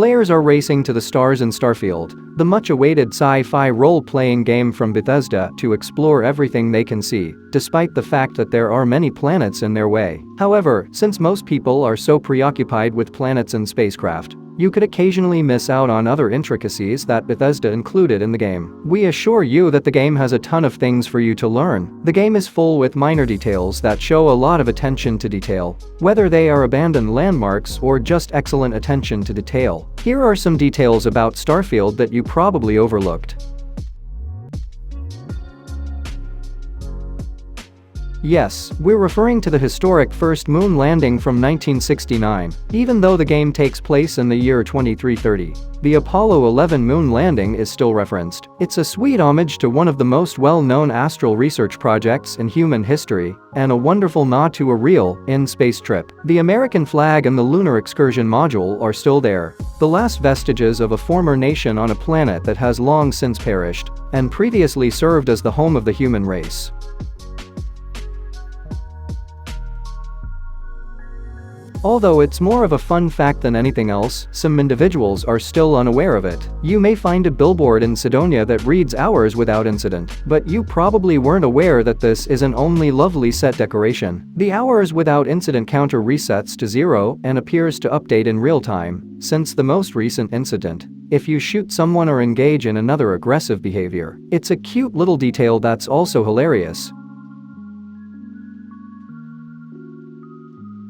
Players are racing to the stars in Starfield, the much-awaited sci-fi role-playing game from Bethesda, to explore everything they can see, despite the fact that there are many planets in their way. However, since most people are so preoccupied with planets and spacecraft, you could occasionally miss out on other intricacies that Bethesda included in the game. We assure you that the game has a ton of things for you to learn. The game is full with minor details that show a lot of attention to detail, whether they are abandoned landmarks or just excellent attention to detail. Here are some details about Starfield that you probably overlooked. Yes, we're referring to the historic first moon landing from 1969. Even though the game takes place in the year 2330, the Apollo 11 moon landing is still referenced. It's a sweet homage to one of the most well-known astral research projects in human history, and a wonderful nod to a real, in-space trip. The American flag and the lunar excursion module are still there, the last vestiges of a former nation on a planet that has long since perished, and previously served as the home of the human race. Although it's more of a fun fact than anything else, some individuals are still unaware of it. You may find a billboard in Sidonia that reads "Hours without incident," but you probably weren't aware that this isn't only lovely set decoration. The hours without incident counter resets to 0 and appears to update in real time, since the most recent incident. If you shoot someone or engage in another aggressive behavior. It's a cute little detail that's also hilarious.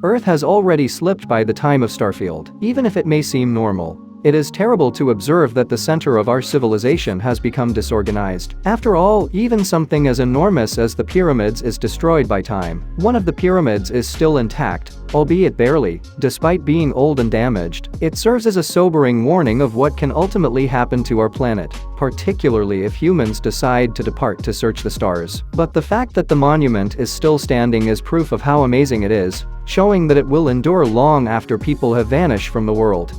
Earth has already slipped by the time of Starfield. Even if it may seem normal, it is terrible to observe that the center of our civilization has become disorganized. After all, even something as enormous as the pyramids is destroyed by time. One of the pyramids is still intact, albeit barely, despite being old and damaged. It serves as a sobering warning of what can ultimately happen to our planet, particularly if humans decide to depart to search the stars. But the fact that the monument is still standing is proof of how amazing it is, showing that it will endure long after people have vanished from the world.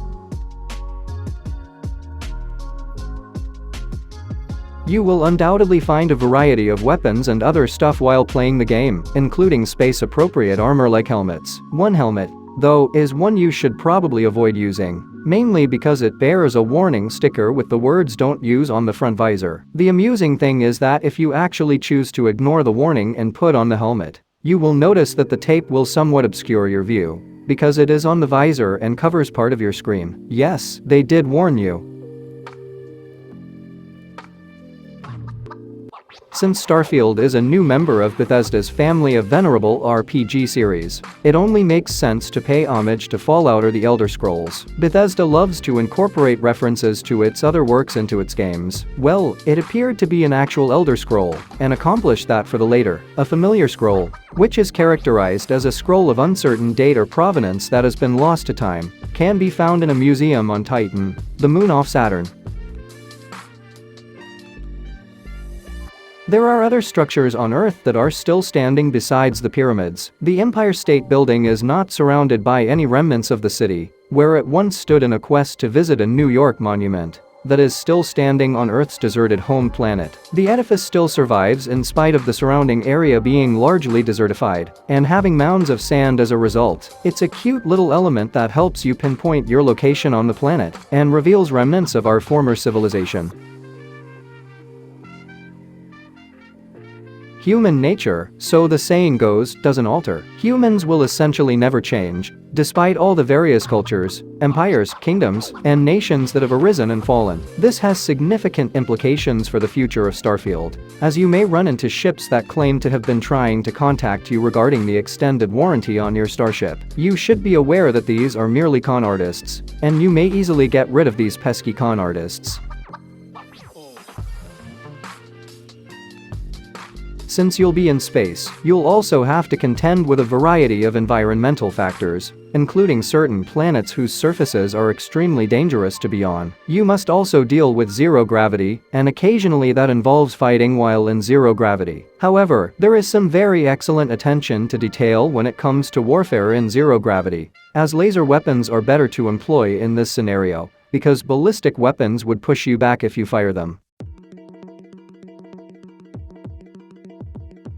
You will undoubtedly find a variety of weapons and other stuff while playing the game, including space-appropriate armor like helmets. One helmet, though, is one you should probably avoid using, mainly because it bears a warning sticker with the words "Don't use" on the front visor. The amusing thing is that if you actually choose to ignore the warning and put on the helmet, you will notice that the tape will somewhat obscure your view, because it is on the visor and covers part of your screen. Yes, they did warn you. Since Starfield is a new member of Bethesda's family of venerable RPG series, it only makes sense to pay homage to Fallout or the Elder Scrolls. Bethesda loves to incorporate references to its other works into its games. Well, it appeared to be an actual Elder Scroll, and accomplished that for the later, a familiar scroll, which is characterized as a scroll of uncertain date or provenance that has been lost to time, can be found in a museum on Titan, the moon off Saturn. There are other structures on Earth that are still standing besides the pyramids. The Empire State Building is not surrounded by any remnants of the city, where it once stood in a quest to visit a New York monument that is still standing on Earth's deserted home planet. The edifice still survives in spite of the surrounding area being largely desertified, and having mounds of sand as a result. It's a cute little element that helps you pinpoint your location on the planet, and reveals remnants of our former civilization. Human nature, so the saying goes, doesn't alter. Humans will essentially never change, despite all the various cultures, empires, kingdoms, and nations that have arisen and fallen. This has significant implications for the future of Starfield, as you may run into ships that claim to have been trying to contact you regarding the extended warranty on your starship. You should be aware that these are merely con artists, and you may easily get rid of these pesky con artists. Since you'll be in space, you'll also have to contend with a variety of environmental factors, including certain planets whose surfaces are extremely dangerous to be on. You must also deal with zero gravity, and occasionally that involves fighting while in zero gravity. However, there is some very excellent attention to detail when it comes to warfare in zero gravity, as laser weapons are better to employ in this scenario, because ballistic weapons would push you back if you fire them.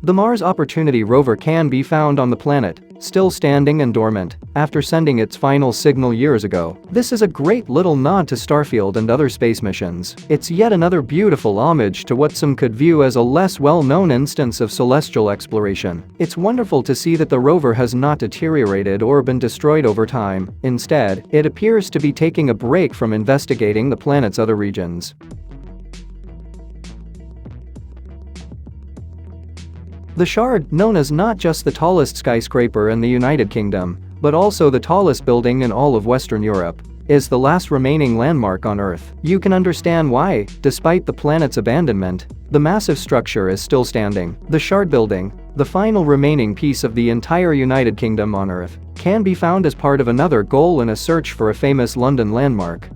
The Mars Opportunity rover can be found on the planet, still standing and dormant, after sending its final signal years ago. This is a great little nod to Starfield and other space missions. It's yet another beautiful homage to what some could view as a less well-known instance of celestial exploration. It's wonderful to see that the rover has not deteriorated or been destroyed over time. Instead, it appears to be taking a break from investigating the planet's other regions. The Shard, known as not just the tallest skyscraper in the United Kingdom, but also the tallest building in all of Western Europe, is the last remaining landmark on Earth. You can understand why, despite the planet's abandonment, the massive structure is still standing. The Shard building, the final remaining piece of the entire United Kingdom on Earth, can be found as part of another goal in a search for a famous London landmark.